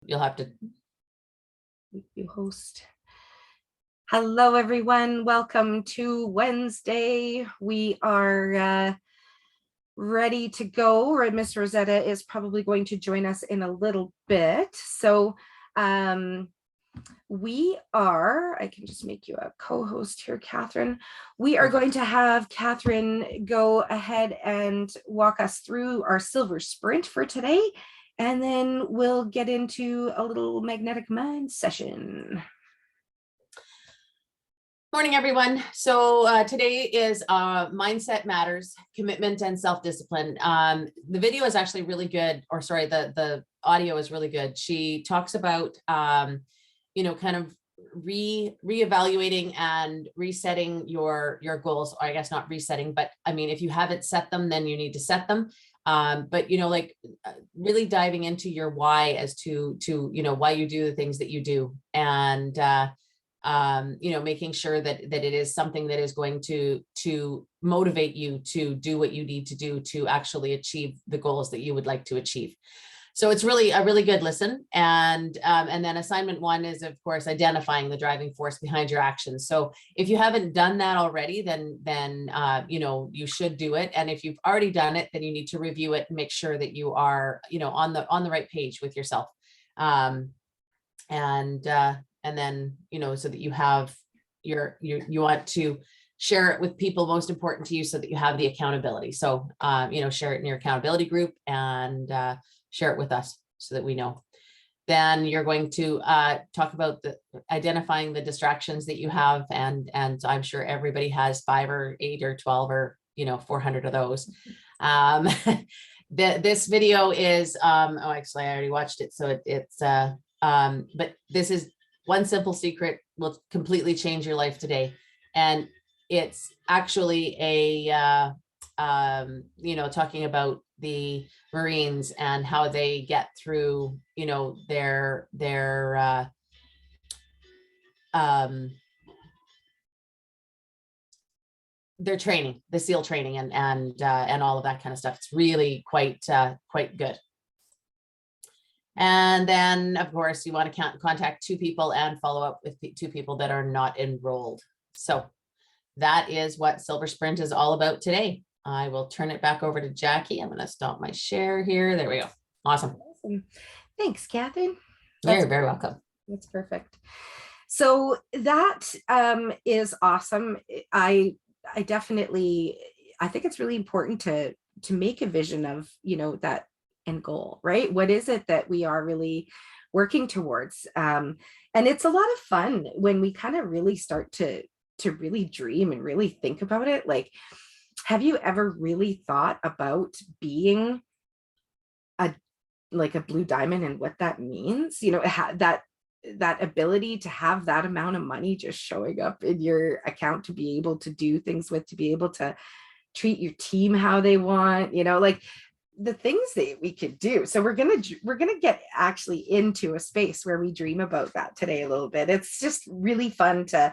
you'll have to. You host. Hello, everyone. Welcome to Wednesday. We are ready to go. Miss Rosetta is probably going to join us in a little bit. So we are, I can just make you a co-host here, Catherine. We are going to have Catherine go ahead and walk us through our silver sprint for today. And then we'll get into a little magnetic mind session. Morning, everyone. So today is Mindset Matters, Commitment and Self-Discipline. The video is actually really good, or sorry, the audio is really good. She talks about, kind of reevaluating and resetting your goals, or I guess not resetting, but I mean, if you haven't set them, then you need to set them. But, really diving into your why as to why you do the things that you do. And, making sure that it is something that is going to motivate you to do what you need to do to actually achieve the goals that you would like to achieve. So it's really a really good listen. And then assignment 1 is, of course, identifying the driving force behind your actions. So if you haven't done that already, then you should do it. And if you've already done it, then you need to review it and make sure that you are, on the right page with yourself. And then, so that you have you want to share it with people most important to you so that you have the accountability. So, share it in your accountability group and share it with us so that we know. Then you're going to talk about identifying the distractions that you have. And I'm sure everybody has 5 or 8 or 12 or, 400 of those. This video is, actually I already watched it. So but this is one simple secret will completely change your life today. And it's actually talking about the Marines and how they get through, their training, the SEAL training and all of that kind of stuff. It's really quite good. And then, of course, you want to contact 2 people and follow up with 2 people that are not enrolled. So that is what Silver Sprint is all about today. I will turn it back over to Jackie. I'm going to stop my share here. There we go. Awesome. Thanks, Catherine. You're very welcome. That's perfect. So that is awesome. I definitely, I think it's really important to make a vision of, that end goal, right? What is it that we are really working towards? And it's a lot of fun when we kind of really start to really dream and really think about it. Like, have you ever really thought about being a blue diamond and what that means? That ability to have that amount of money just showing up in your account to be able to do things with, to be able to treat your team how they want, like the things that we could do. So we're gonna get actually into a space where we dream about that today a little bit. It's just really fun to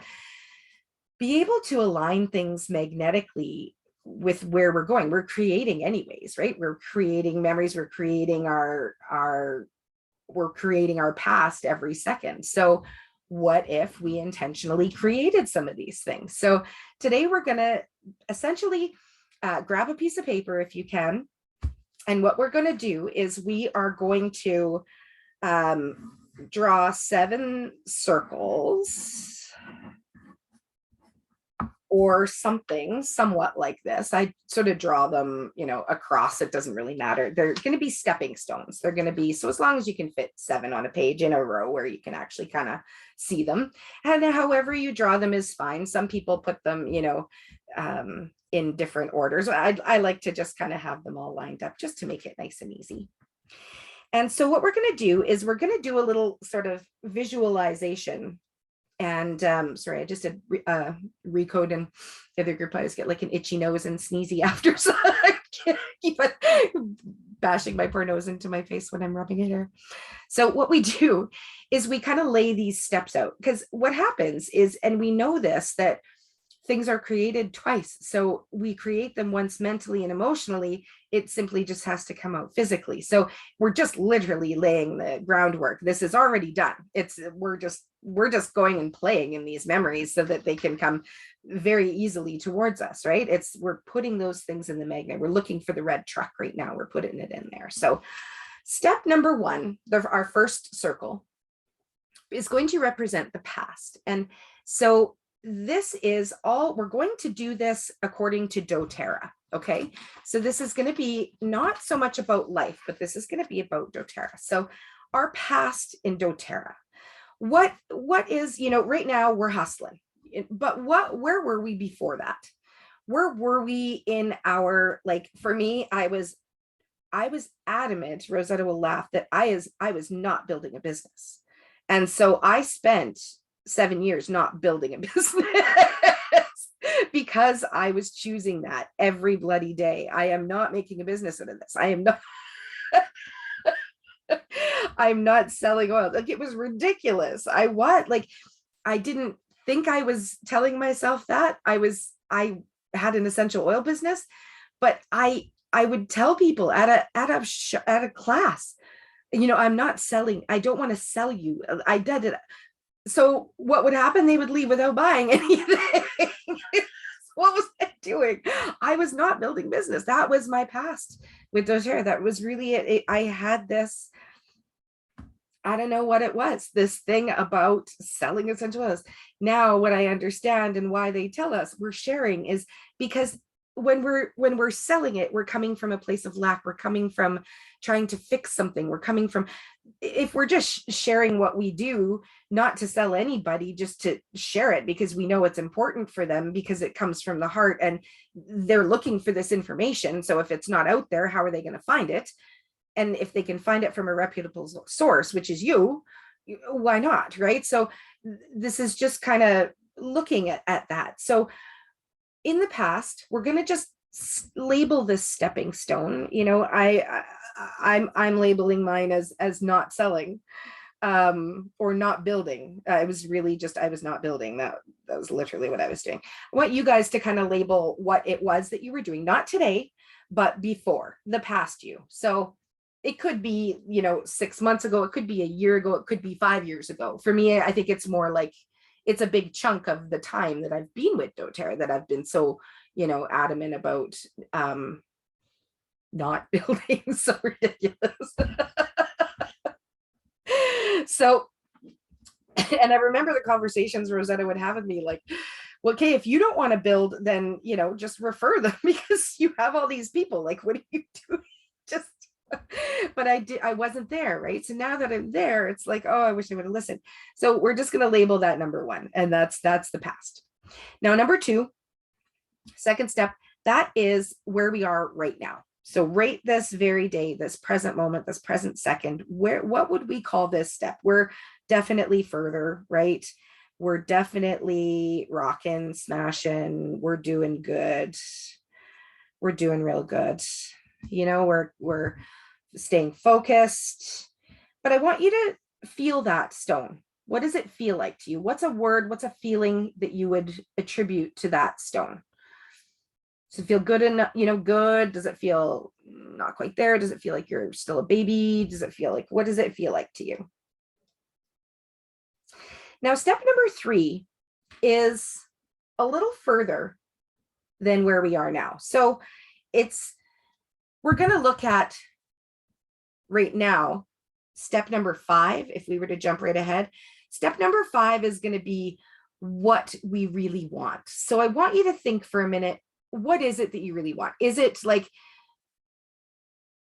be able to align things magnetically with where we're going. We're creating anyways, right? We're creating memories. We're creating our past every second. So what if we intentionally created some of these things? So today we're going to essentially grab a piece of paper if you can. And what we're going to do is we are going to draw 7 circles or something somewhat like this. I sort of draw them, across. It doesn't really matter. They're going to be stepping stones. They're going to be, so as long as you can fit 7 on a page in a row where you can actually kind of see them. And however you draw them is fine. Some people put them, in different orders. I like to just kind of have them all lined up just to make it nice and easy. And so what we're going to do is we're going to do a little sort of visualization. And sorry, I just did recode, and the other group I always get like an itchy nose and sneezy after, so I can't keep bashing my poor nose into my face when I'm rubbing it here. So what we do is we kind of lay these steps out, because what happens is, and we know this, that things are created twice. So we create them once mentally and emotionally. It simply just has to come out physically. So we're just literally laying the groundwork. This is already done. We're just going and playing in these memories so that they can come very easily towards us, right? We're putting those things in the magnet. We're looking for the red truck right now. We're putting it in there. So step number one, our first circle, is going to represent the past. And so this is all, we're going to do this according to doTERRA. Okay, so this is going to be not so much about life, but this is going to be about doTERRA. So our past in doTERRA, what is, right now we're hustling, but where were we before that? Where were we in our, like, for me, I was adamant, Rosetta will laugh, that I was not building a business. And so I spent 7 years not building a business because I was choosing that every bloody day. I am not making a business out of this. I am not. I'm not selling oil. Like, it was ridiculous. I didn't think I was telling myself that. I had an essential oil business, but I would tell people at a class, I'm not selling. I don't want to sell you. I did it. So what would happen? They would leave without buying anything. What was I doing? I was not building business. That was my past with doTERRA. That was really it. I had this, I don't know what it was, this thing about selling essential oils. Now, what I understand and why they tell us we're sharing is because when we're selling it, we're coming from a place of lack. We're coming from trying to fix something. We're coming from, if we're just sharing what we do, not to sell anybody, just to share it because we know it's important for them, because it comes from the heart and they're looking for this information. So if it's not out there, how are they going to find it? And if they can find it from a reputable source, which is you, why not, right? So this is just kind of looking at that. So in the past, we're going to just label this stepping stone. I'm labeling mine as not selling, or not building. It was really just, I was not building. That was literally what I was doing. I want you guys to kind of label what it was that you were doing, not today, but before, the past you. So it could be, 6 months ago, it could be a year ago, it could be 5 years ago. For me, I think it's more like, it's a big chunk of the time that I've been with doTERRA that I've been so, adamant about not building. So ridiculous. So, and I remember the conversations Rosetta would have with me, like, well, okay, if you don't want to build, then, just refer them because you have all these people. Like, what are you doing? Just, but I wasn't there, right? So now that I'm there, it's like, oh, I wish I would have listened. So we're just going to label that number one, and that's the past. Now, number two, second step, that is where we are right now. So right this very day, this present moment, this present second, what would we call this step? We're definitely further, right? We're definitely rocking, smashing, we're doing good. We're doing real good. We're staying focused, but I want you to feel that stone. What does it feel like to you? What's a word, what's a feeling that you would attribute to that stone? Does it feel good enough, good? Does it feel not quite there? Does it feel like you're still a baby? Does it feel like, what does it feel like to you? Now, step number three is a little further than where we are now. So we're going to look at right now, step number 5, if we were to jump right ahead. Step number 5 is going to be what we really want. So I want you to think for a minute, what is it that you really want? Is it like,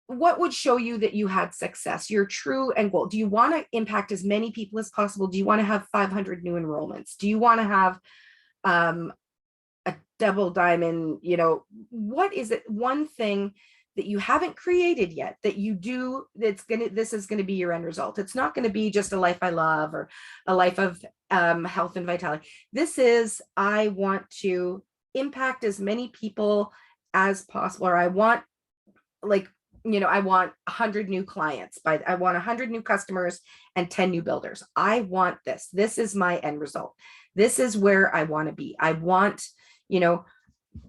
what would show you that you had success, your true end goal? Do you want to impact as many people as possible? Do you want to have 500 new enrollments? Do you want to have a double diamond? What is it, one thing that you haven't created yet that you do, this is going to be your end result? It's not going to be just a life I love or a life of health and vitality. This is, I want to impact as many people as possible, or I want, like, I want 100 new clients, but I want 100 new customers and 10 new builders. I want this. This is my end result. This is where I want to be. I want,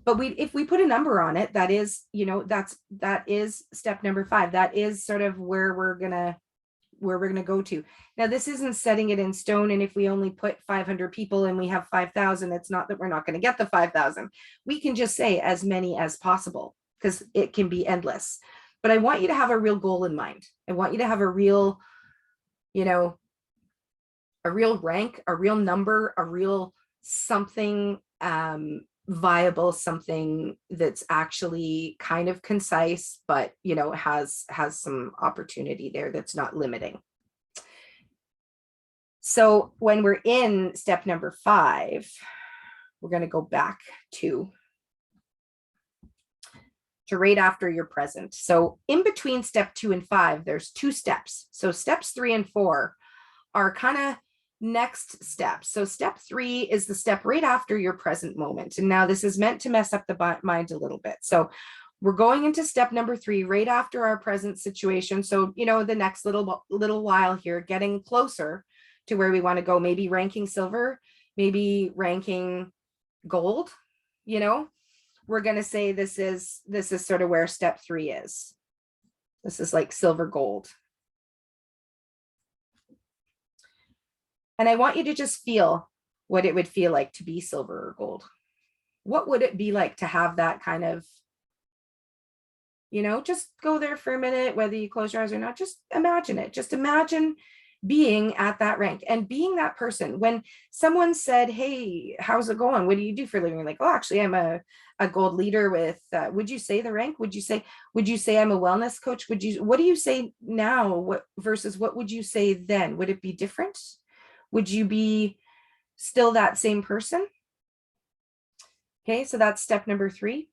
but if we put a number on it, that is, that is step number 5. That is sort of where we're going to go to. Now, this isn't setting it in stone. And if we only put 500 people and we have 5,000, it's not that we're not going to get the 5,000. We can just say as many as possible, because it can be endless. But I want you to have a real goal in mind. I want you to have a real, a real rank, a real number, a real something viable, something that's actually kind of concise, but has some opportunity there that's not limiting. So when we're in step number 5, we're going to go back to right after your present. So in between step 2 and 5, there's 2 steps. So steps 3 and 4 are kind of next steps. So step 3 is the step right after your present moment. And now this is meant to mess up the mind a little bit. So we're going into step number 3 right after our present situation. So, the next little while here, getting closer to where we want to go, maybe ranking silver, maybe ranking gold, we're going to say this is sort of where step 3 is. This is like silver gold. And I want you to just feel what it would feel like to be silver or gold. What would it be like to have that kind of, just go there for a minute, whether you close your eyes or not, just imagine it. Just imagine being at that rank and being that person. When someone said, hey, how's it going? What do you do for a living? You're like, oh, actually, I'm a gold leader with, would you say the rank? Would you say I'm a wellness coach? What do you say now versus what would you say then? Would it be different? Would you be still that same person? Okay, so that's step number 3.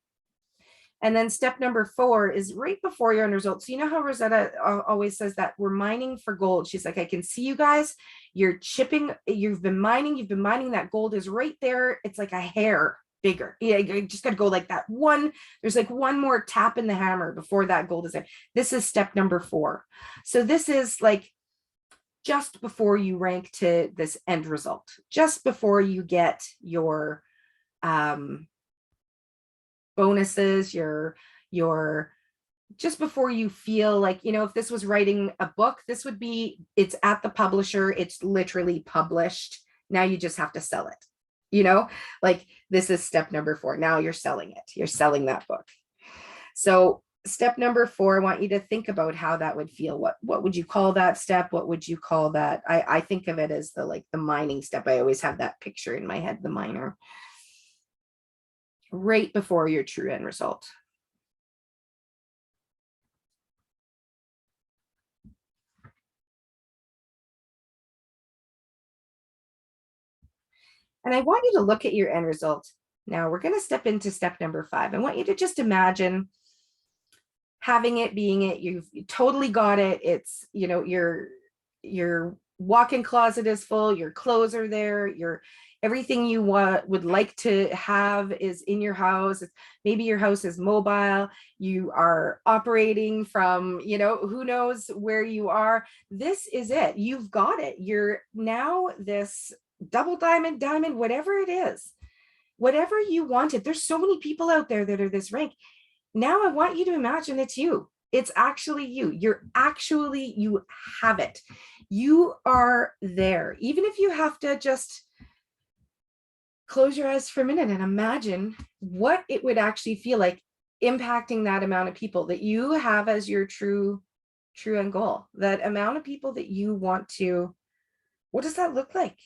And then step number 4 is right before your end result. So how Rosetta always says that we're mining for gold. She's like, I can see you guys, you're chipping, you've been mining, that gold is right there. It's like a hair bigger. Yeah, you just got to go like that. There's like one more tap in the hammer before that gold is there. This is step number 4. So this is like just before you rank to this end result, just before you get your bonuses, your just before you feel like, if this was writing a book, this would be, it's at the publisher, it's literally published. Now you just have to sell it, like this is step number 4. Now you're selling it. You're selling that book. So step number 4, I want you to think about how that would feel. What would you call that step? What would you call that? I think of it as the mining step. I always have that picture in my head, the miner, right before your true end result. And I want you to look at your end result. Now we're going to step into step number 5. I want you to just imagine having it, being it. You've totally got it. It's, your walk-in closet is full, your clothes are there, everything you would like to have is in your house. Maybe your house is mobile. You are operating from, who knows where you are. This is it. You've got it. You're now this double diamond, whatever it is, whatever you wanted. There's so many people out there that are this rank. Now I want you to imagine it's you. It's actually you. You have it. You are there. Even if you have to just close your eyes for a minute and imagine what it would actually feel like impacting that amount of people that you have as your true end goal, that amount of people that you want to, what does that look like?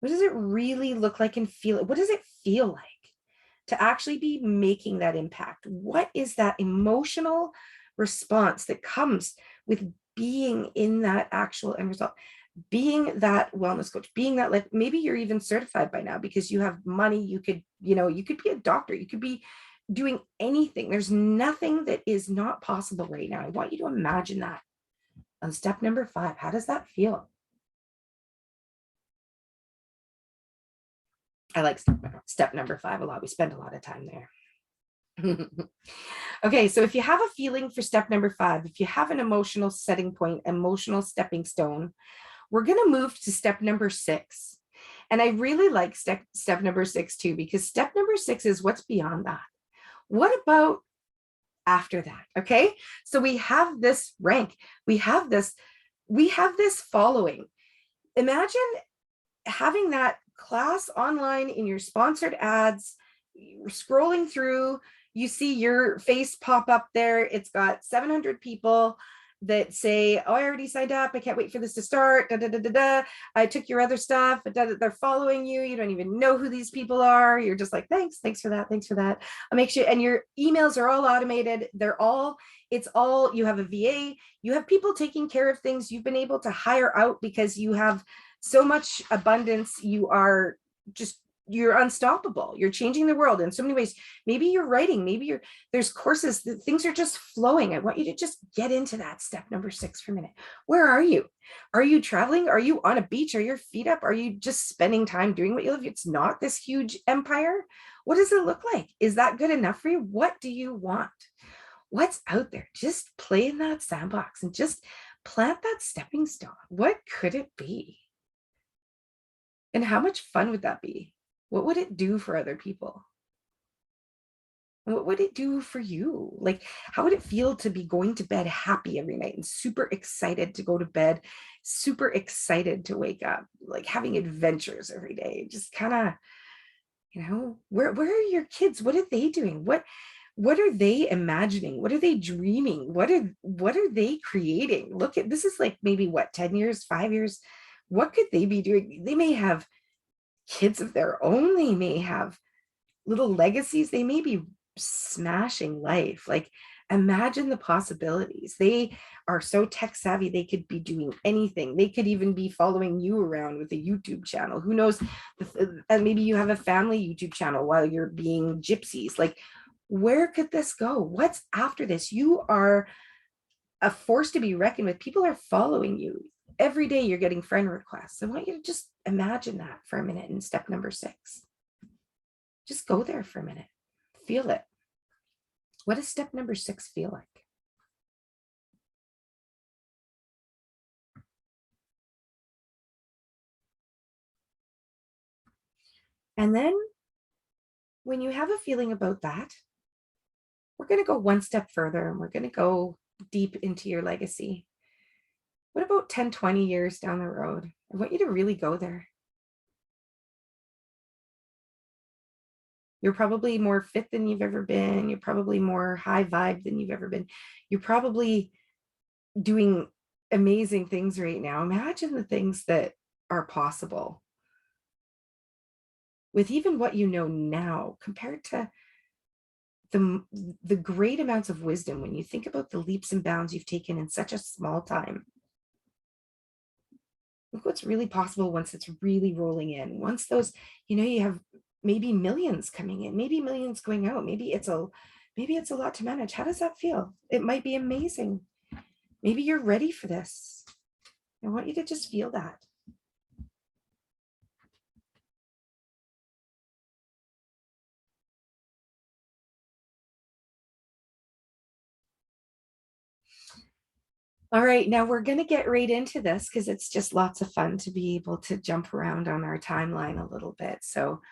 What does it really look like and feel? What does it feel like to actually be making that impact? What is that emotional response that comes with being in that actual end result? Being that wellness coach, being that, like, maybe you're even certified by now because you have money. You could be a doctor. You could be doing anything. There's nothing that is not possible right now. I want you to imagine that on step number 5. How does that feel? I like step number 5 a lot. We spend a lot of time there. Okay, so if you have a feeling for step number 5, if you have an emotional setting point, emotional stepping stone, we're going to move to step number 6. And I really like step number 6 too, because step number 6 is what's beyond that. What about after that? Okay, so we have this rank, we have this following. Imagine having that class online in your sponsored ads, you're scrolling through, you see your face pop up there. It's got 700 people that say, oh, I already signed up. I can't wait for this to start. Da, da, da, da, da. I took your other stuff. They're following you. You don't even know who these people are. You're just like, thanks for that. Thanks for that. I'll make sure. And your emails are all automated. It's all, you have a VA, you have people taking care of things. You've been able to hire out because you have so much abundance. You're unstoppable. You're changing the world in so many ways. Maybe you're writing, there's courses, things are just flowing. I want you to just get into that step number 6 for a minute. Where are you? Are you traveling? Are you on a beach? Are your feet up? Are you just spending time doing what you love? It's not this huge empire. What does it look like? Is that good enough for you? What do you want? What's out there? Just play in that sandbox and just plant that stepping stone. What could it be? And how much fun would that be? What would it do for other people? What would it do for you? Like, how would it feel to be going to bed happy every night and super excited to go to bed, super excited to wake up, like having adventures every day? Just kind of, where are your kids? What are they doing? What are they imagining? What are they dreaming? What are they creating? Look at this, is like maybe what, 10 years, 5 years? What could they be doing? They may have kids of their own. They may have little legacies. They may be smashing life. Like, imagine the possibilities. They are so tech savvy, they could be doing anything. They could even be following you around with a YouTube channel. Who knows? And maybe you have a family YouTube channel while you're being gypsies. Like, where could this go? What's after this? You are a force to be reckoned with. People are following you. Every day you're getting friend requests. I want you to just imagine that for a minute in step number 6. Just go there for a minute. Feel it. What does step number 6 feel like? And then when you have a feeling about that, we're going to go one step further and we're going to go deep into your legacy. What about 10, 20 years down the road? I want you to really go there. You're probably more fit than you've ever been. You're probably more high vibe than you've ever been. You're probably doing amazing things right now. Imagine the things that are possible with even what you know now compared to the great amounts of wisdom. When you think about the leaps and bounds you've taken in such a small time, look what's really possible once it's really rolling in. Once those, you have maybe millions coming in, maybe millions going out, maybe it's a lot to manage. How does that feel? It might be amazing. Maybe you're ready for this. I want you to just feel that. All right, now we're going to get right into this because it's just lots of fun to be able to jump around on our timeline a little bit. So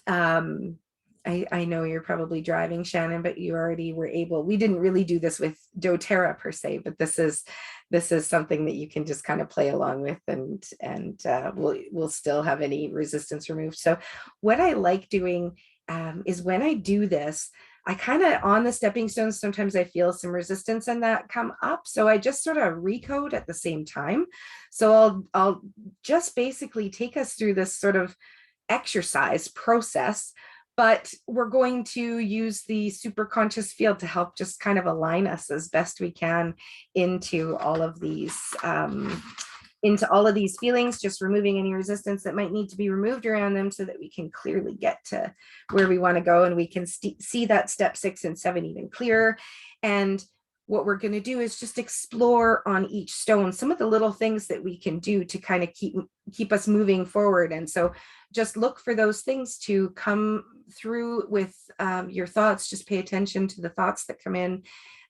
I know you're probably driving, Shannon, but you already were able. We didn't really do this with doTERRA per se, but this is something that you can just kind of play along with, and we'll still have any resistance removed. So what I like doing is when I do this, I kind of, on the stepping stones, sometimes I feel some resistance and that come up. So I just sort of recode at the same time. So I'll just basically take us through this sort of exercise process, but we're going to use the super conscious field to help just kind of align us as best we can into all of these feelings, just removing any resistance that might need to be removed around them so that we can clearly get to where we want to go, and we can see that step 6 and 7 even clearer. And what we're going to do is just explore on each stone some of the little things that we can do to kind of keep us moving forward. And so just look for those things to come through with your thoughts. Just pay attention to the thoughts that come in.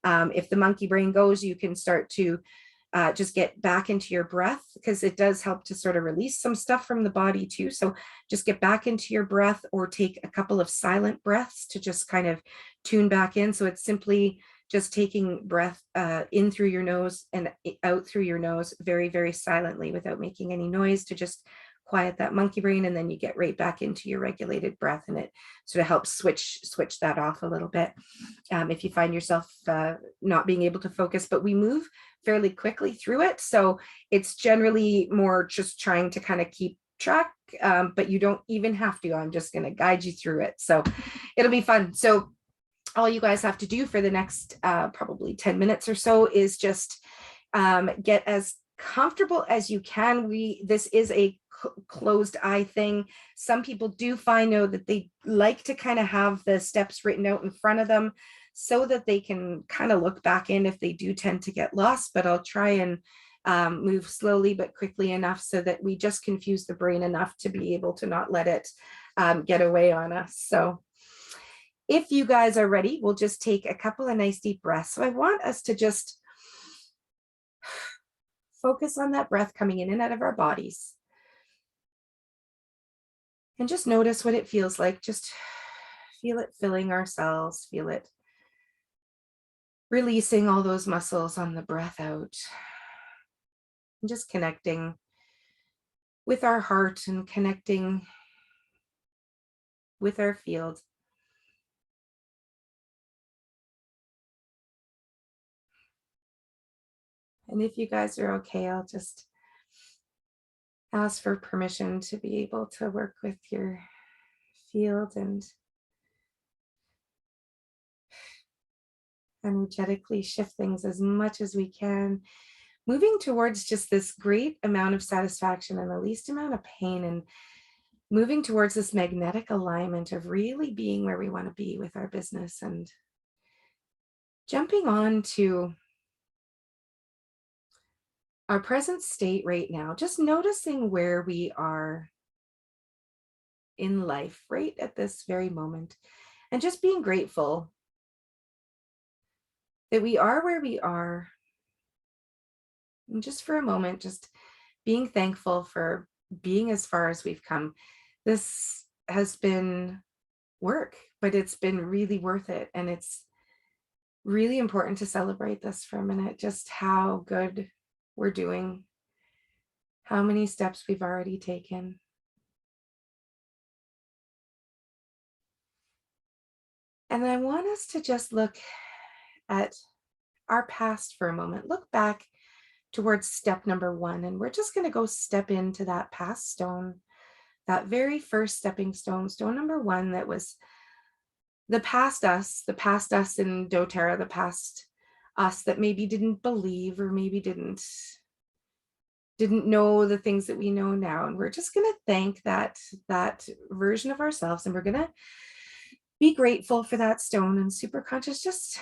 If the monkey brain goes, you can start to just get back into your breath, because it does help to sort of release some stuff from the body too. So just get back into your breath, or take a couple of silent breaths to just kind of tune back in. So it's simply just taking breath in through your nose and out through your nose, very, very silently, without making any noise, to just quiet that monkey brain. And then you get right back into your regulated breath, and it sort of helps switch that off a little bit if you find yourself not being able to focus. But we move fairly quickly through it, so it's generally more just trying to kind of keep track, but you don't even have to. I'm just going to guide you through it, so it'll be fun. So all you guys have to do for the next probably 10 minutes or so is just get as comfortable as you can. This is a closed eye thing. Some people do find though that they like to kind of have the steps written out in front of them so that they can kind of look back in if they do tend to get lost. But I'll try and move slowly but quickly enough so that we just confuse the brain enough to be able to not let it get away on us. So if you guys are ready, we'll just take a couple of nice deep breaths. So I want us to just focus on that breath coming in and out of our bodies. And just notice what it feels like. Just feel it filling our cells, feel it releasing all those muscles on the breath out. And just connecting with our heart and connecting with our field. And if you guys are okay, I'll just ask for permission to be able to work with your field and energetically shift things as much as we can, moving towards just this great amount of satisfaction and the least amount of pain, and moving towards this magnetic alignment of really being where we want to be with our business, and jumping on to our present state right now, just noticing where we are in life right at this very moment, and just being grateful that we are where we are. And just for a moment, just being thankful for being as far as we've come. This has been work, but it's been really worth it. And it's really important to celebrate this for a minute, just how good we're doing, how many steps we've already taken. And I want us to just look at our past for a moment. Look back towards step number 1, and we're just going to go step into that past stone, that very first stepping stone, stone number 1, that was the past us in doTERRA, the past us that maybe didn't believe, or maybe didn't know the things that we know now. And we're just going to thank that version of ourselves, and we're going to be grateful for that stone. And super conscious, just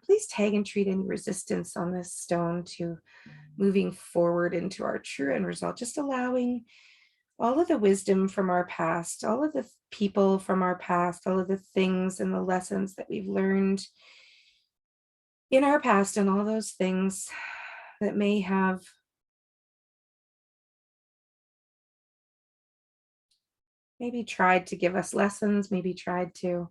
please tag and treat any resistance on this stone to moving forward into our true end result, just allowing all of the wisdom from our past, all of the people from our past, all of the things and the lessons that we've learned in our past, and all those things that may have maybe tried to give us lessons, maybe tried to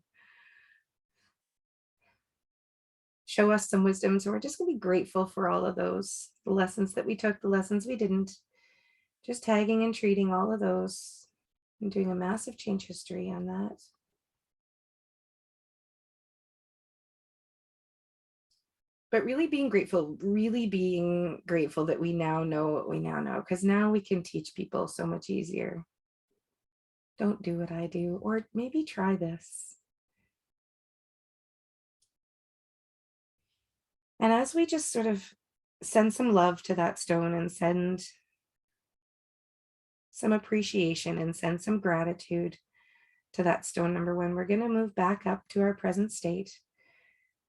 show us some wisdom. So we're just going to be grateful for all of those, the lessons that we took, the lessons we didn't, just tagging and treating all of those and doing a massive change history on that. But really being grateful that we now know what we now know, because now we can teach people so much easier. Don't do what I do, or maybe try this. And as we just sort of send some love to that stone, and send some appreciation, and send some gratitude to that stone number 1, we're going to move back up to our present state.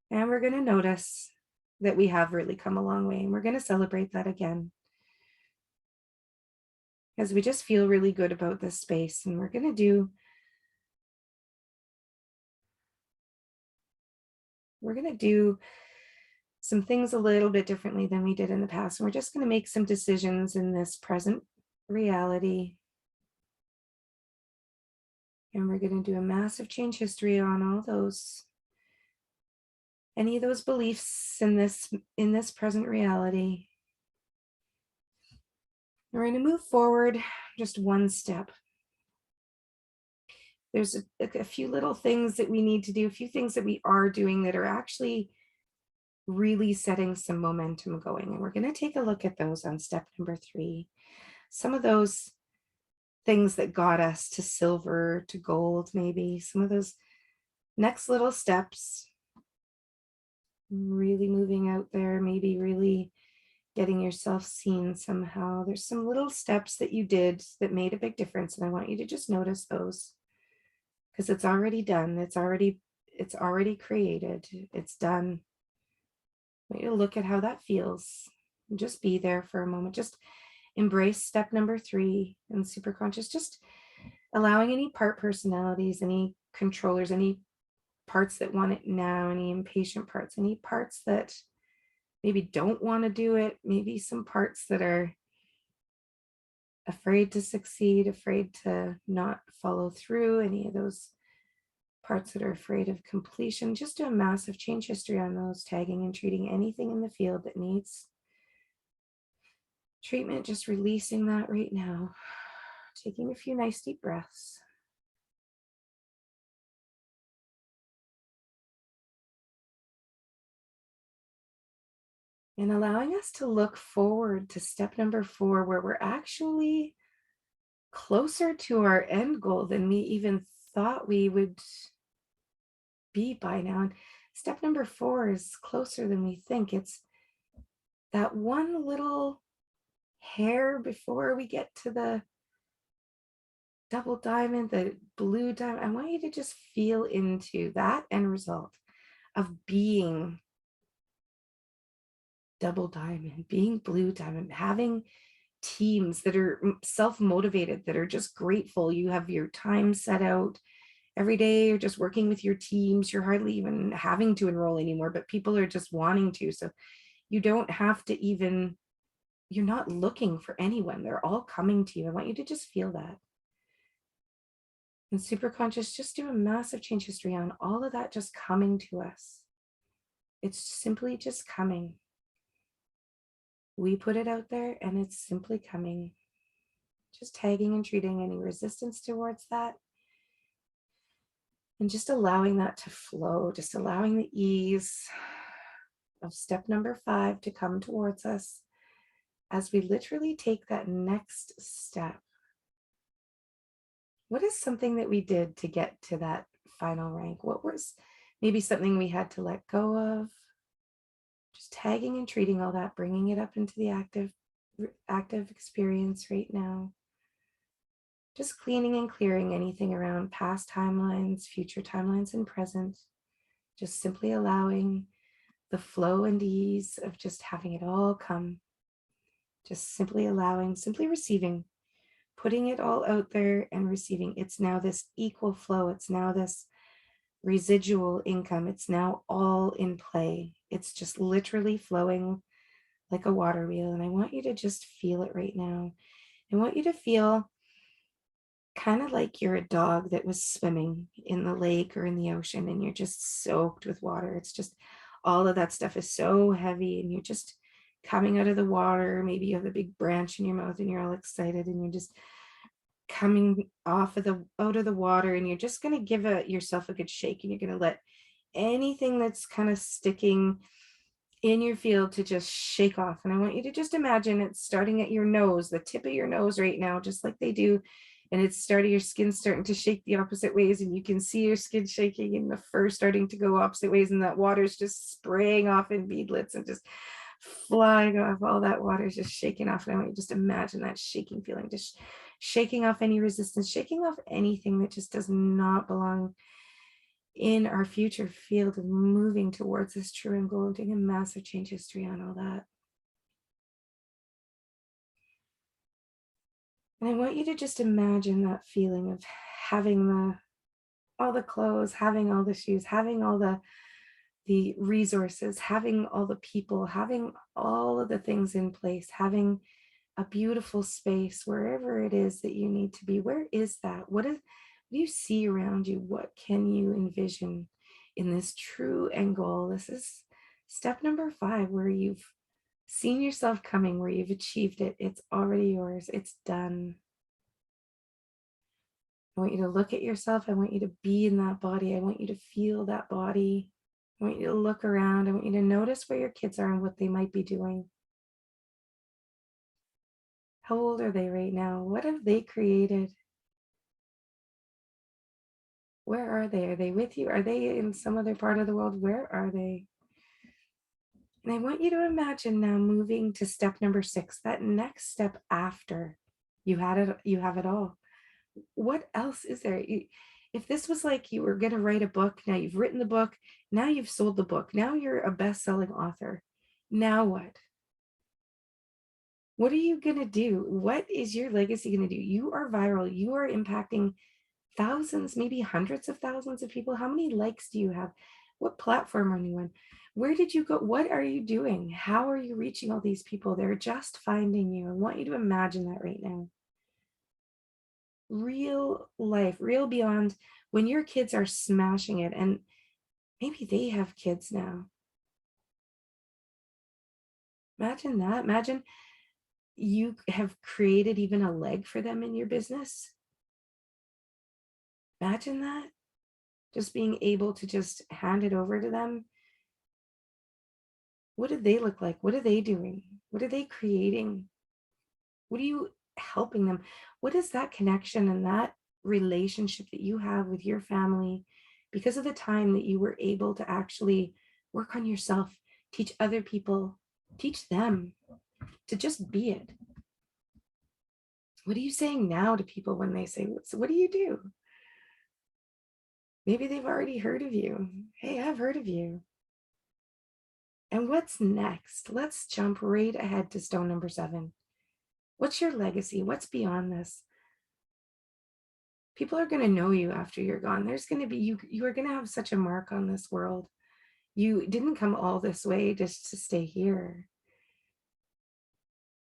And we're going to notice that we have really come a long way. And we're going to celebrate that again, because we just feel really good about this space. And we're going to do some things a little bit differently than we did in the past. And we're just going to make some decisions in this present reality. And we're going to do a massive change history on all those, any of those beliefs in this present reality. We're going to move forward just one step. There's a few little things that we need to do, a few things that we are doing that are actually really setting some momentum going. And we're going to take a look at those on step number 3. Some of those things that got us to silver, to gold, maybe some of those next little steps, really moving out there, maybe really getting yourself seen somehow. There's some little steps that you did that made a big difference. And I want you to just notice those, because it's already done. It's already created. It's done. I want you to look at how that feels. And just be there for a moment. Just embrace step number 3 and super conscious. Just allowing any part personalities, any controllers, any parts that want it now, any impatient parts, any parts that maybe don't want to do it, maybe some parts that are afraid to succeed, afraid to not follow through, any of those parts that are afraid of completion. Just do a massive change history on those, tagging and treating anything in the field that needs treatment, just releasing that right now. Taking a few nice deep breaths. And allowing us to look forward to step number 4, where we're actually closer to our end goal than we even thought we would be by now. And step number 4 is closer than we think. It's that one little hair before we get to the double diamond, the blue diamond. I want you to just feel into that end result of being double diamond, being blue diamond, having teams that are self-motivated, that are just grateful. You have your time set out every day. You're just working with your teams. You're hardly even having to enroll anymore, but people are just wanting to. So you don't have to even, you're not looking for anyone. They're all coming to you. I want you to just feel that. And super conscious, just do a massive change history on all of that just coming to us. It's simply just coming. We put it out there and it's simply coming. Just tagging and treating any resistance towards that. And just allowing that to flow, just allowing the ease of step number 5 to come towards us as we literally take that next step. What is something that we did to get to that final rank? What was maybe something we had to let go of? Just tagging and treating all that, bringing it up into the active experience right now. Just cleaning and clearing anything around past timelines, future timelines, and present. Just simply allowing the flow and ease of just having it all come. Just simply allowing, simply receiving, putting it all out there and receiving. It's now this equal flow. It's now this residual income. It's now all in play. It's just literally flowing like a water wheel. And I want you to just feel it right now. I want you to feel kind of like you're a dog that was swimming in the lake or in the ocean and you're just soaked with water. It's just all of that stuff is so heavy and you're just coming out of the water. Maybe you have a big branch in your mouth and you're all excited and you're just coming out of the water and you're just going to give yourself a good shake and you're going to let anything that's kind of sticking in your field to just shake off. And I want you to just imagine it's starting at your nose, the tip of your nose right now, just like they do. And it's starting, your skin starting to shake the opposite ways and you can see your skin shaking and the fur starting to go opposite ways and that water's just spraying off in beadlets and just flying off. All that water is just shaking off. And I want you to just imagine that shaking feeling, just shaking off any resistance, shaking off anything that just does not belong in our future field of moving towards this true end goal and doing a massive change history on all that. And I want you to just imagine that feeling of having all the clothes, having all the shoes, having all the resources, having all the people, having all of the things in place, having a beautiful space wherever it is that you need to be. Where is that? What do you see around you? What can you envision in this true end goal? This is step number 5, where you've seen yourself coming, where you've achieved it. It's already yours. It's done. I want you to look at yourself. I want you to be in that body. I want you to feel that body. I want you to look around. I want you to notice where your kids are and what they might be doing. How old are they right now? What have they created? Where are they? Are they with you? Are they in some other part of the world? Where are they? And I want you to imagine now moving to step number 6, that next step after you have it all. What else is there? If this was like you were going to write a book, now you've written the book, now you've sold the book, now you're a best-selling author. Now what? What are you going to do? What is your legacy going to do? You are viral. You are impacting thousands, maybe hundreds of thousands of people. How many likes do you have? What platform are you on? Where did you go? What are you doing? How are you reaching all these people? They're just finding you. I want you to imagine that right now. Real life, real beyond when your kids are smashing it, and maybe they have kids now. Imagine that. Imagine you have created even a leg for them in your business. Imagine that. Just being able to just hand it over to them. What do they look like? What are they doing? What are they creating? What are you helping them? What is that connection and that relationship that you have with your family because of the time that you were able to actually work on yourself, teach other people, teach them to just be it? What are you saying now to people when they say, so what do you do? Maybe they've already heard of you. Hey, I've heard of you. And what's next? Let's jump right ahead to stone number 7. What's your legacy? What's beyond this? People are going to know you after you're gone. There's going to be, you are going to have such a mark on this world. You didn't come all this way just to stay here.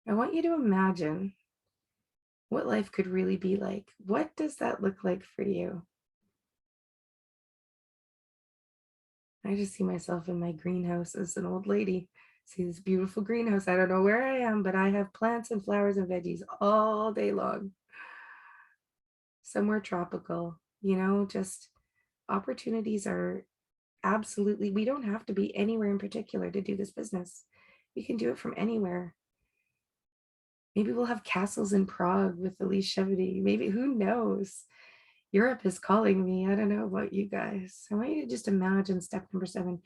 I want you to imagine what life could really be like. What does that look like for you? I just see myself in my greenhouse as an old lady. See this beautiful greenhouse. I don't know where I am, but I have plants and flowers and veggies all day long. Somewhere tropical, just opportunities are absolutely, we don't have to be anywhere in particular to do this business. We can do it from anywhere. Maybe we'll have castles in Prague with Elise Chevedy. Maybe, who knows? Europe is calling me. I don't know about you guys. I want you to just imagine step number 7.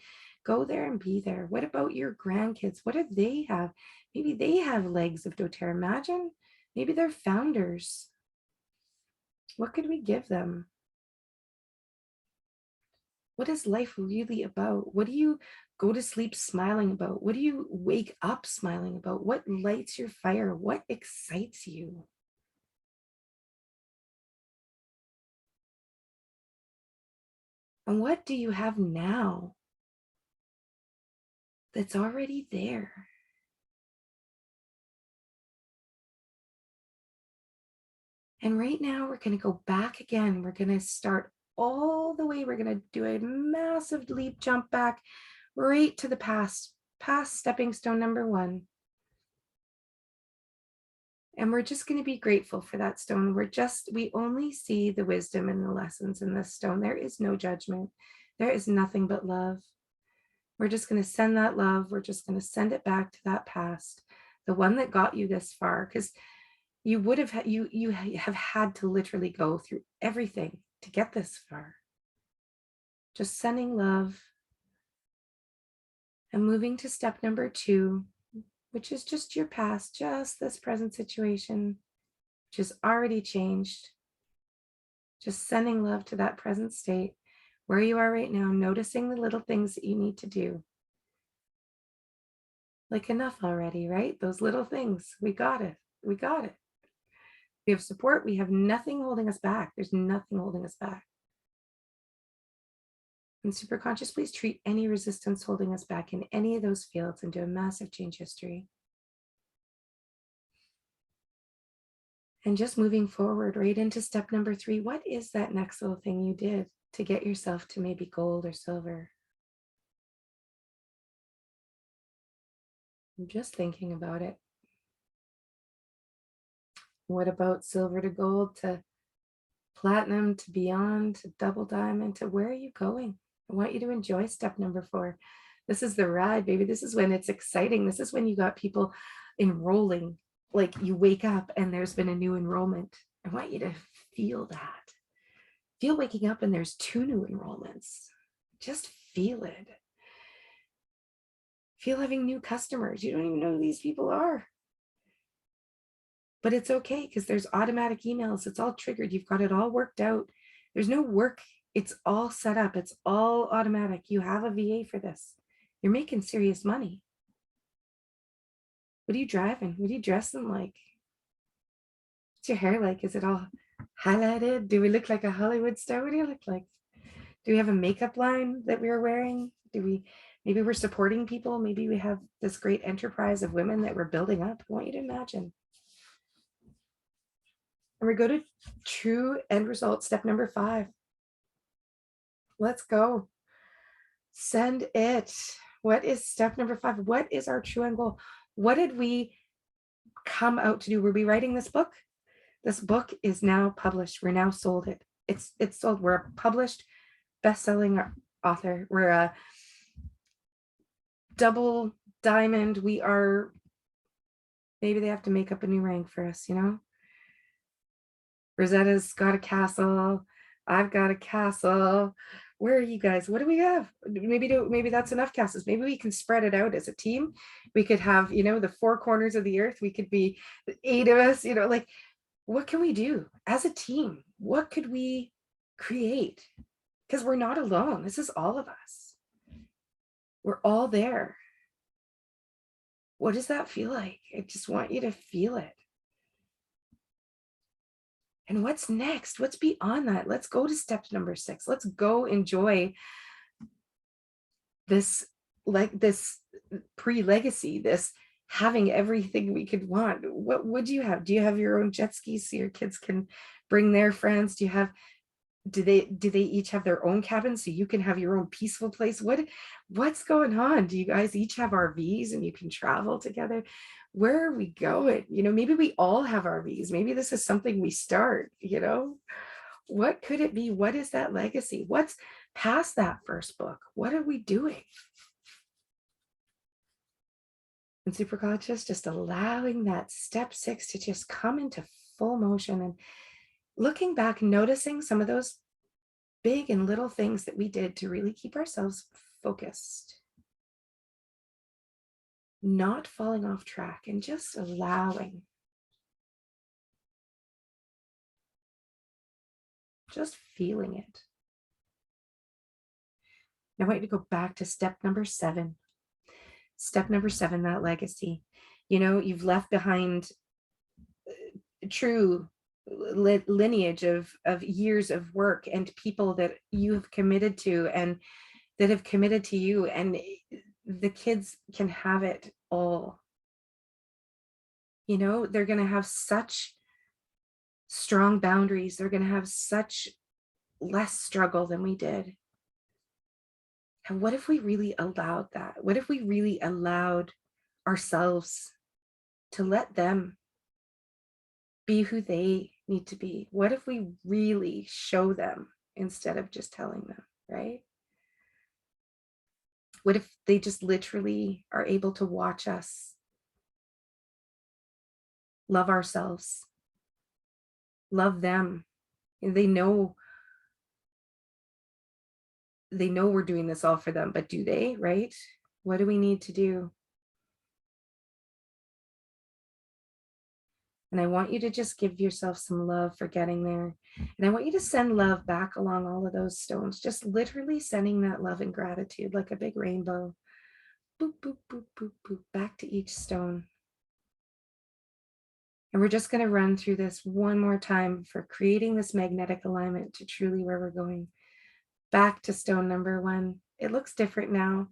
Go there and be there. What about your grandkids? What do they have? Maybe they have legs of doTERRA. Imagine, maybe they're founders. What could we give them? What is life really about? What do you go to sleep smiling about? What do you wake up smiling about? What lights your fire? What excites you? And what do you have now that's already there? And right now we're going to go back again. We're going to start all the way. We're going to do a massive leap, jump back right to the past stepping stone number 1. And we're just going to be grateful for that stone. We only see the wisdom and the lessons in this stone. There is no judgment. There is nothing but love. We're just going to send that love. We're just going to send it back to that past, the one that got you this far, because you would have you have had to literally go through everything to get this far. Just sending love and moving to step number 2, which is just your past, just this present situation, which has already changed. Just sending love to that present state where you are right now, noticing the little things that you need to do. Like enough already, right? Those little things. We got it. We got it. We have support. We have nothing holding us back. There's nothing holding us back. And superconscious, please treat any resistance holding us back in any of those fields and do a massive change history. And just moving forward right into step number 3, what is that next little thing you did to get yourself to maybe gold or silver? I'm just thinking about it. What about silver to gold to platinum to beyond to double diamond to where are you going? I want you to enjoy step number 4. This is the ride, baby. This is when it's exciting. This is when you got people enrolling. Like you wake up and there's been a new enrollment. I want you to feel that. Feel waking up and there's 2 new enrollments. Just feel it. Feel having new customers. You don't even know who these people are. But it's okay because there's automatic emails. It's all triggered. You've got it all worked out. There's no work. It's all set up. It's all automatic. You have a VA for this. You're making serious money. What are you driving? What are you dressing like? What's your hair like? Is it all highlighted? Do we look like a Hollywood star? What do you look like? Do we have a makeup line that we're wearing? Maybe we're supporting people. Maybe we have this great enterprise of women that we're building up. I want you to imagine. And we go to true end result, step number 5. Let's go. Send it. What is step number 5? What is our true end goal? What did we come out to do? Were we writing this book? This book is now published. We're now sold it. It's sold. We're a published best-selling author. We're a double diamond. We are, maybe they have to make up a new rank for us, you know? Rosetta's got a castle. I've got a castle. Where are you guys? What do we have? Maybe that's enough castles. Maybe we can spread it out as a team. We could have, you know, the 4 corners of the earth. We could be 8 of us, you know, like what can we do as a team? What could we create? Because we're not alone. This is all of us. We're all there. What does that feel like? I just want you to feel it. And what's next? What's beyond that? Let's go to step number 6. Let's go enjoy this, like this pre-legacy, this having everything we could want. What would you have? Do you have your own jet skis so your kids can bring their friends? Do they each have their own cabins so you can have your own peaceful place? What's going on? Do you guys each have RVs and you can travel together? Where are we going? You know, maybe we all have RVs. Maybe this is something we start, you know? What could it be? What is that legacy? What's past that first book? What are we doing? And superconscious, just allowing that step 6 to just come into full motion and looking back, noticing some of those big and little things that we did to really keep ourselves focused, not falling off track, and just allowing, just feeling it. Now I want you to go back to step number 7. Step number 7, that legacy. You know, you've left behind true lineage of years of work and people that you have committed to and that have committed to you, and the kids can have it all. You know, they're going to have such strong boundaries. They're going to have such less struggle than we did. And what if we really allowed that? What if we really allowed ourselves to let them be who they need to be? What if we really show them instead of just telling them, right? What if they just literally are able to watch us love ourselves, love them, and they know we're doing this all for them, but do they, right? What do we need to do? And I want you to just give yourself some love for getting there. And I want you to send love back along all of those stones, just literally sending that love and gratitude like a big rainbow. Boop, boop, boop, boop, boop, back to each stone. And we're just going to run through this one more time for creating this magnetic alignment to truly where we're going. Back to stone number 1. It looks different now.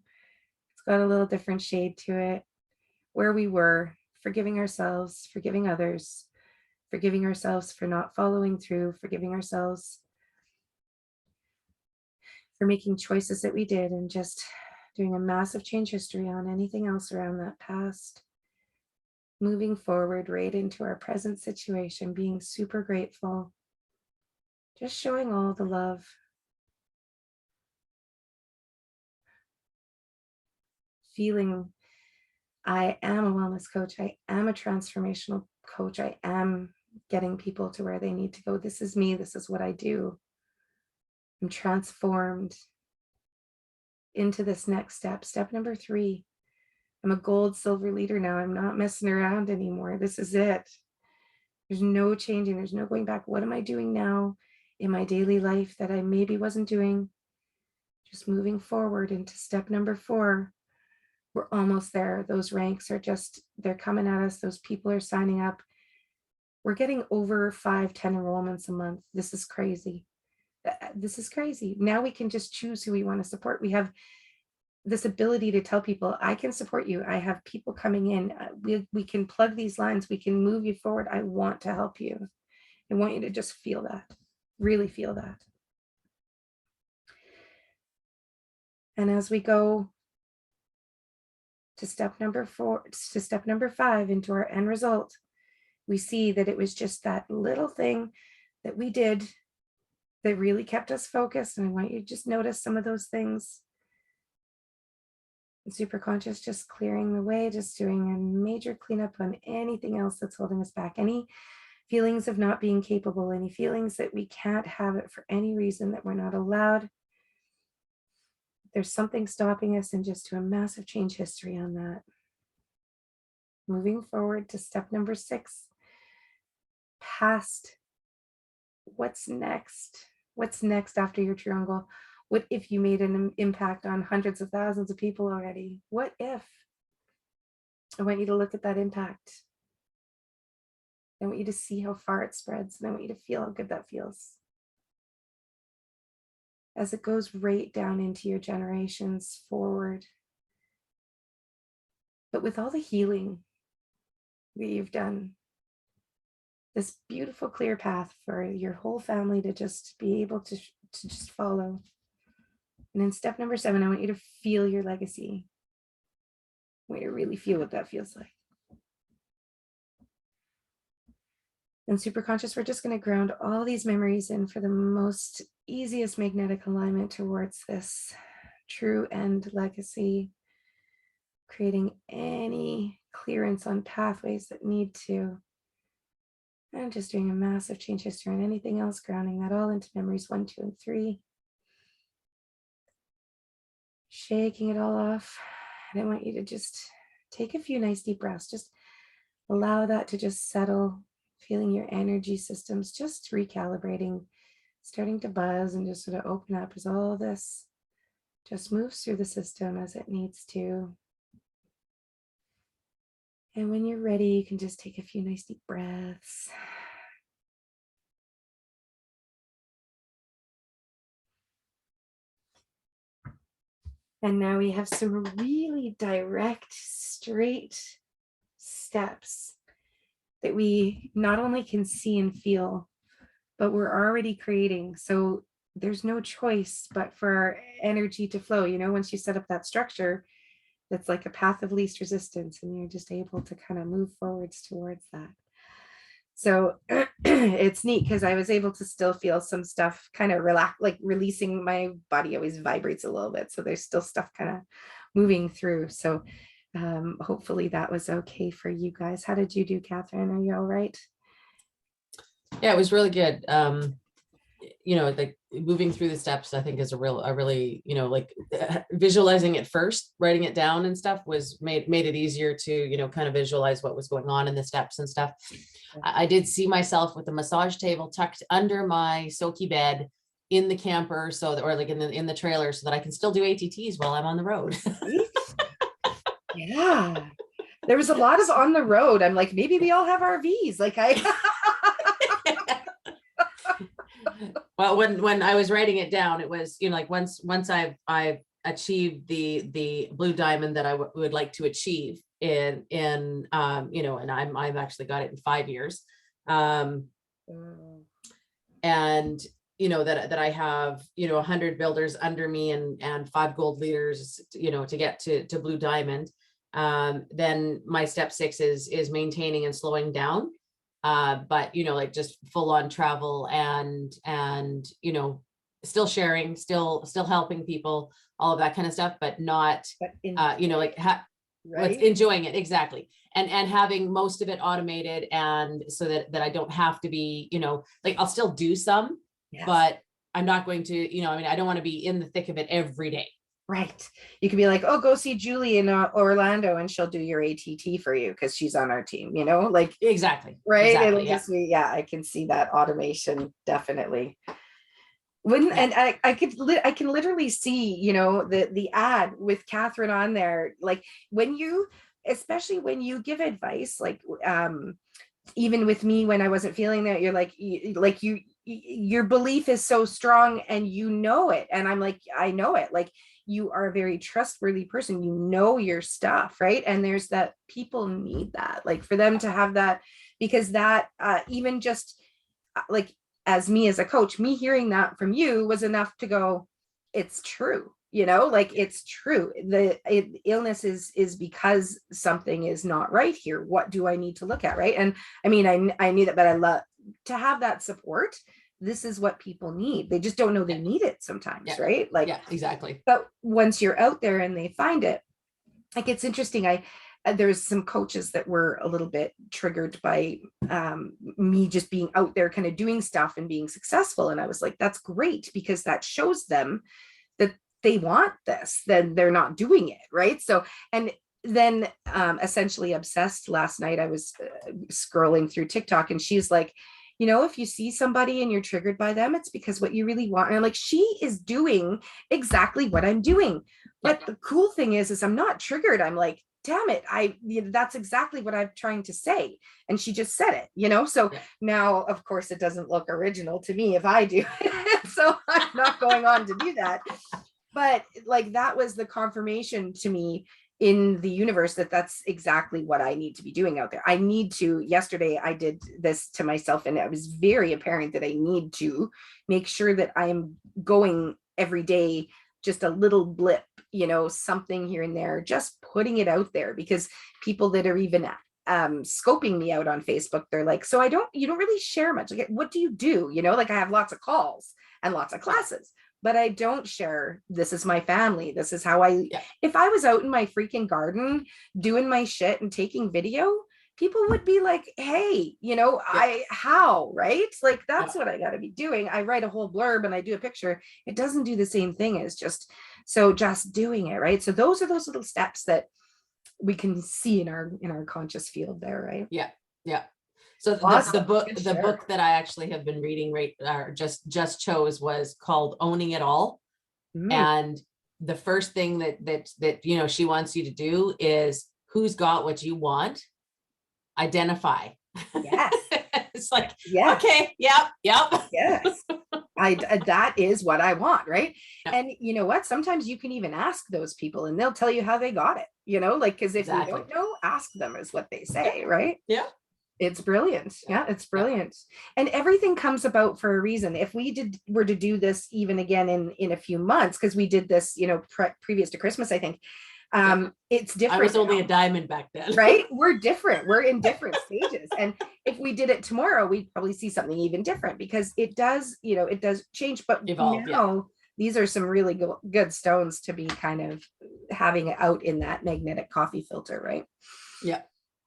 It's got a little different shade to it. Where we were, forgiving ourselves, forgiving others, forgiving ourselves for not following through, forgiving ourselves for making choices that we did, and just doing a massive change history on anything else around that past. Moving forward right into our present situation, being super grateful, just showing all the love. Feeling I am a wellness coach. I am a transformational coach. I am getting people to where they need to go. This is me. This is what I do. I'm transformed into this next step. Step number 3. I'm a gold, silver leader now. I'm not messing around anymore. This is it. There's no changing. There's no going back. What am I doing now in my daily life that I maybe wasn't doing? Just moving forward into step number 4. We're almost there. Those ranks are just, they're coming at us. Those people are signing up. We're getting over 5-10 enrollments a month. This is crazy. This is crazy. Now we can just choose who we want to support. We have this ability to tell people, I can support you. I have people coming in. We can plug these lines. We can move you forward. I want to help you. I want you to just feel that, really feel that. And as we go to step number 4, to step number 5, into our end result, we see that it was just that little thing that we did that really kept us focused. And I want you to just notice some of those things. And super conscious, just clearing the way, just doing a major cleanup on anything else that's holding us back. Any feelings of not being capable, any feelings that we can't have it for any reason, that we're not allowed. There's something stopping us, and just do a massive change history on that. Moving forward to step number 6, past. What's next? What's next after your true own goal? What if you made an impact on hundreds of thousands of people already? What if? I want you to look at that impact. I want you to see how far it spreads, and I want you to feel how good that feels. As it goes right down into your generations forward. But with all the healing that you've done, this beautiful clear path for your whole family to just be able to just follow. And in step number 7, I want you to feel your legacy. I want you to really feel what that feels like. And super conscious, we're just going to ground all these memories in for the most easiest magnetic alignment towards this true end legacy, creating any clearance on pathways that need to. And just doing a massive change history on anything else, grounding that all into memories 1, 2, and 3. Shaking it all off. And I want you to just take a few nice deep breaths. Just allow that to just settle, feeling your energy systems just recalibrating, starting to buzz and just sort of open up as all this just moves through the system as it needs to. And when you're ready, you can just take a few nice deep breaths. And now we have some really direct, straight steps that we not only can see and feel, but we're already creating. So there's no choice but for our energy to flow. You know, once you set up that structure, that's like a path of least resistance, and you're just able to kind of move forwards towards that. So it's neat because I was able to still feel some stuff kind of relax, like releasing. My body always vibrates a little bit, so there's still stuff kind of moving through. So hopefully that was okay for you guys. How did you do, Catherine? Are you all right? Yeah, it was really good. you know, like moving through the steps, I think is a really, you know, like visualizing it first, writing it down and stuff was made it easier to, you know, kind of visualize what was going on in the steps and stuff. I did see myself with a massage table tucked under my Soki bed in the camper, so that, or like in the trailer, so that I can still do ATTs while I'm on the road. Yeah. There was a lot of on the road. I'm like, maybe we all have RVs. Like Well, when I was writing it down, it was, you know, like once I've achieved the blue diamond that I would like to achieve in you know, and I've actually got it in 5 years. And you know, that I have, you know, 100 builders under me and 5 gold leaders, you know, to get to blue diamond. Then my step 6 is maintaining and slowing down. But you know, like just full on travel and you know, still sharing, still helping people, all of that kind of stuff, but not you know, like right? enjoying it, exactly. And having most of it automated, and so that I don't have to be, you know, like I'll still do some, Yes. but I'm not going to, you know, I mean, I don't want to be in the thick of it every day. Right. You could be like, oh, go see Julie in Orlando and she'll do your ATT for you because she's on our team, you know, like, Exactly. right. Exactly, It'll yeah. just be, yeah, I can see that automation definitely. When Yeah. and I can literally see, you know, the ad with Catherine on there, like when you, especially when you give advice, like even with me when I wasn't feeling that, you're like your belief is so strong and you know it, and I'm like, I know it, like you are a very trustworthy person, you know your stuff, right? And there's that, people need that, like for them to have that, because that even just like as me as a coach, me hearing that from you was enough to go, it's true, you know, like it's true. Illness is because something is not right here. What do I need to look at, right? And I mean, I knew that, but I love to have that support. This is what people need. They just don't know they need it sometimes, Yeah. right? Like, yeah, exactly. but once you're out there and they find it, like it's interesting. There's some coaches that were a little bit triggered by me just being out there kind of doing stuff and being successful. And I was like, that's great, because that shows them that they want this, then they're not doing it, right? So, and then essentially obsessed last night, I was scrolling through TikTok and she's like, you know, if you see somebody and you're triggered by them, it's because what you really want. And I'm like, she is doing exactly what I'm doing. But the cool thing is I'm not triggered. I'm like, damn it, that's exactly what I'm trying to say. And she just said it, you know? So now, of course, it doesn't look original to me if I do it. So I'm not going on to do that. But like, that was the confirmation to me in the universe that that's exactly what I need to be doing out there. I need to, yesterday I did this to myself and it was very apparent that I need to make sure that I'm going every day, just a little blip, you know, something here and there, just putting it out there, because people that are even scoping me out on Facebook, they're like, so you don't really share much. Like, what do? You know, like I have lots of calls and lots of classes, but I don't share, this is my family. This is how if I was out in my freaking garden doing my shit and taking video, people would be like, hey, you know, how, right? Like, that's what I got to be doing. I write a whole blurb and I do a picture. It doesn't do the same thing as just doing it, right? So those are those little steps that we can see in our conscious field there, right? Yeah. So Awesome. the book that I actually have been reading just chose was called Owning It All. And the first thing that you know, she wants you to do is, who's got what you want, identify. Yes. It's like, okay, yep. Yes. That is what I want, right? And you know what, sometimes you can even ask those people and they'll tell you how they got it, you know, like, because if you don't know, ask them, is what they say, right? It's brilliant. It's brilliant. And everything comes about for a reason. If we were to do this even again in a few months, because we did this, you know, previous to Christmas, I think, it's different. I was only a diamond back then. Right? We're different. We're in different stages. And if we did it tomorrow, we'd probably see something even different, because it does, you know, it does change. But evolve, now these are some really good stones to be kind of having out in that magnetic coffee filter, right?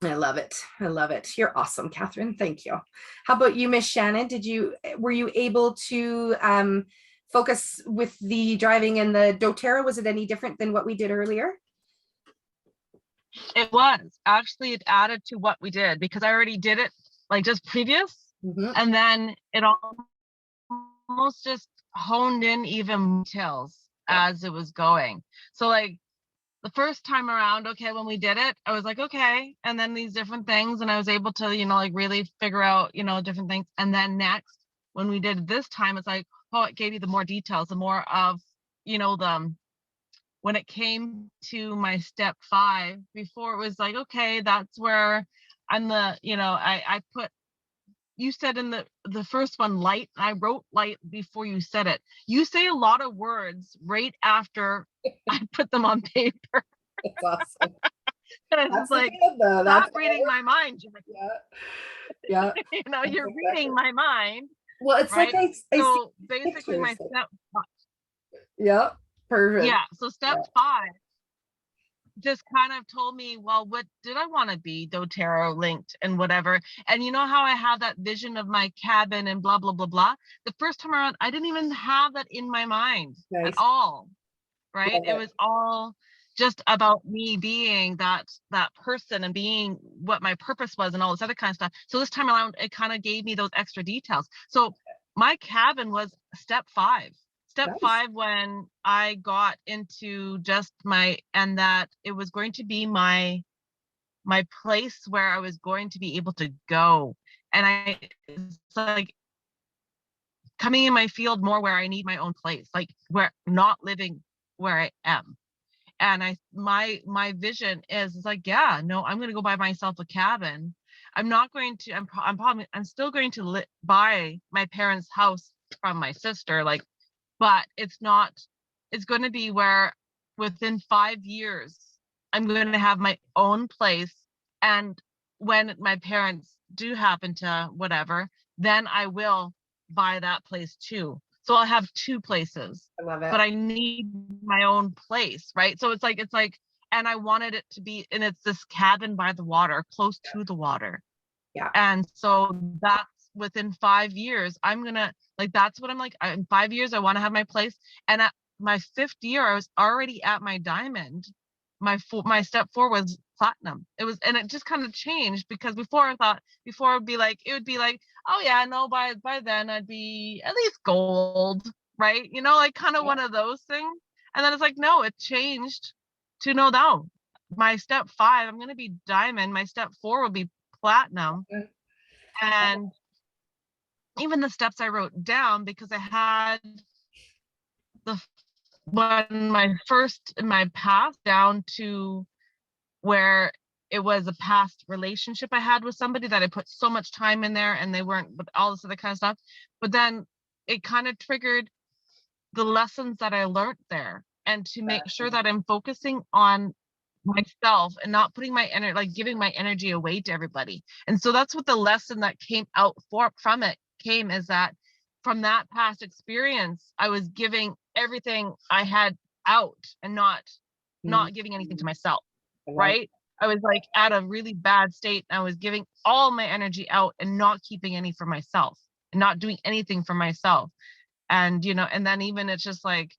I love it. I love it. You're awesome, Catherine. Thank you. How about you, Miss Shannon? Were you able to focus with the driving and the doTERRA? Was it any different than what we did earlier? It was actually, it added to what we did because I already did it like just previous, and then it almost just honed in even details as it was going. So like the first time around, okay, when we did it, I was like, okay, and then these different things, and I was able to, you know, like really figure out, you know, different things. And then next, when we did this time, it's like, oh, it gave you the more details, the more of, you know, when it came to my step 5, before it was like, okay, that's where I'm the, you know, I put, you said in the first one, light, I wrote light before you said it. You say a lot of words right after I put them on paper. It's awesome. And I was like, stop reading my mind, Jack. Yeah. You know, you're reading my mind. Well, it's right? like so basically my step. Yeah, perfect. Yeah, so step 5 just kind of told me, well, what did I want to be, doTERRA linked and whatever. And you know how I have that vision of my cabin and blah, blah, blah, blah. The first time around, I didn't even have that in my mind at all, right? It was all just about me being that person and being what my purpose was and all this other kind of stuff. So this time around, it kind of gave me those extra details. So my cabin was step 5. Step 5, when I got into just and that it was going to be my place where I was going to be able to go. And it's like coming in my field more where I need my own place, like where not living where I am. And my vision is like, yeah, no, I'm going to go buy myself a cabin. I'm not going to, I'm still going to buy my parents' house from my sister, like, but it's going to be where within 5 years, I'm going to have my own place. And when my parents do happen to whatever, then I will buy that place too. So I'll have 2 places. I love it. But I need my own place, right? So it's like, and I wanted it to be, and it's this cabin by the water, close to the water. Yeah. And so that's within 5 years, I'm gonna, like, that's what I'm like, in 5 years, I want to have my place. And at my 5th year, I was already at my diamond. My step 4 was platinum. It was, and it just kind of changed because before it would be like, oh yeah, no, by then I'd be at least gold, right? You know, like kind of one of those things. And then it's like, no, it changed to no, my step 5, I'm going to be diamond. My step 4 will be platinum. And even the steps I wrote down, because I had my path down to where it was a past relationship I had with somebody that I put so much time in there, and they weren't, but all this other kind of stuff. But then it kind of triggered the lessons that I learned there, and to make sure that I'm focusing on myself and not putting my energy, like giving my energy away to everybody. And so that's what the lesson that came out from it came, is that from that past experience, I was giving everything I had out and not giving anything to myself, right? I was like at a really bad state, and I was giving all my energy out and not keeping any for myself and not doing anything for myself. And, you know, and then even it's just like,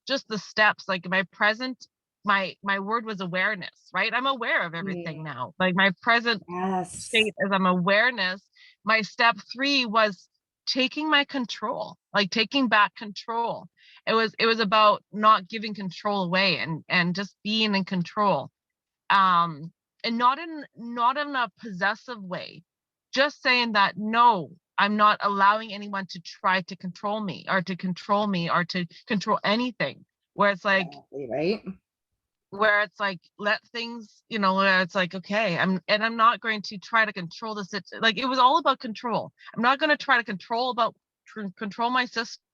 just the steps, like my present, my word was awareness, right? I'm aware of everything now. Like my present state is I'm awareness. My step 3 was taking my control, like taking back control. It was about not giving control away and just being in control. And not in a possessive way, just saying that, no, I'm not allowing anyone to try to control me or to control anything, where it's like, right, where it's like, let things, you know, where it's like, okay, I'm not going to try to control this. Like, it was all about control. I'm not going to try to control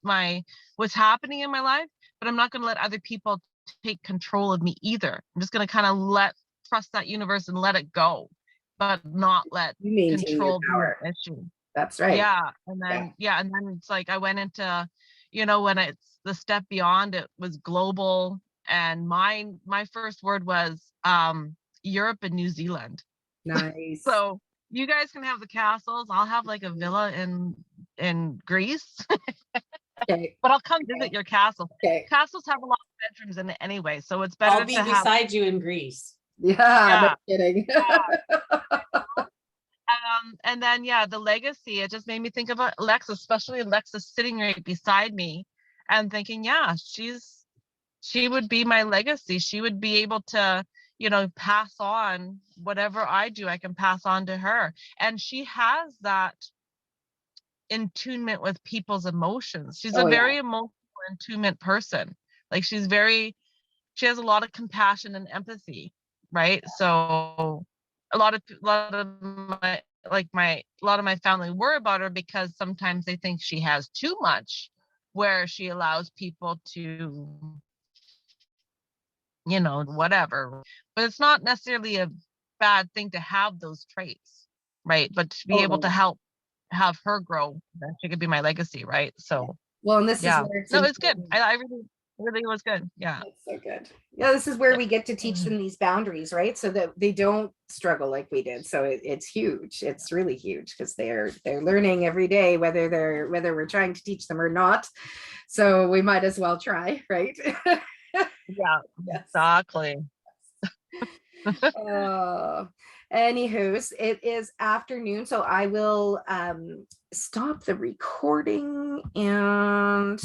my what's happening in my life, but I'm not going to let other people take control of me either. I'm just going to kind of trust that universe and let it go, but not let control be an issue. That's right. Yeah. And then, and then it's like, I went into, you know, when it's the step beyond, it was global. And my first word was Europe and New Zealand. Nice. So you guys can have the castles. I'll have like a villa in Greece, Okay. but I'll come visit your castle. Okay. Castles have a lot of bedrooms in it anyway, so it's I'll better be to have. beside you in Greece. Yeah, no Yeah. kidding. And then yeah, the legacy, it just made me think about Alexa, especially Alexa sitting right beside me and thinking, yeah, she would be my legacy. She would be able to, you know, pass on whatever I do, I can pass on to her. And she has that in tunement with people's emotions. She's Oh, a yeah. very emotional, in tune Oh. like she has a lot of compassion and empathy, right? So a lot of my family worry about her because sometimes they think she has too much, where she allows people to, you know, whatever. But it's not necessarily a bad thing to have those traits, right? But to be Oh, able to no. help have her grow, then she could be my legacy, right? So Well, and this is yeah, where it's no, it's good. important. I really was good. Yeah. That's so good. Yeah, this is where we get to teach them these boundaries, right? So that they don't struggle like we did. So it's huge. It's really huge because they're learning every day, whether we're trying to teach them or not. So we might as well try, right? Yeah, Yes. exactly. Anywho's, it is afternoon, so I will stop the recording and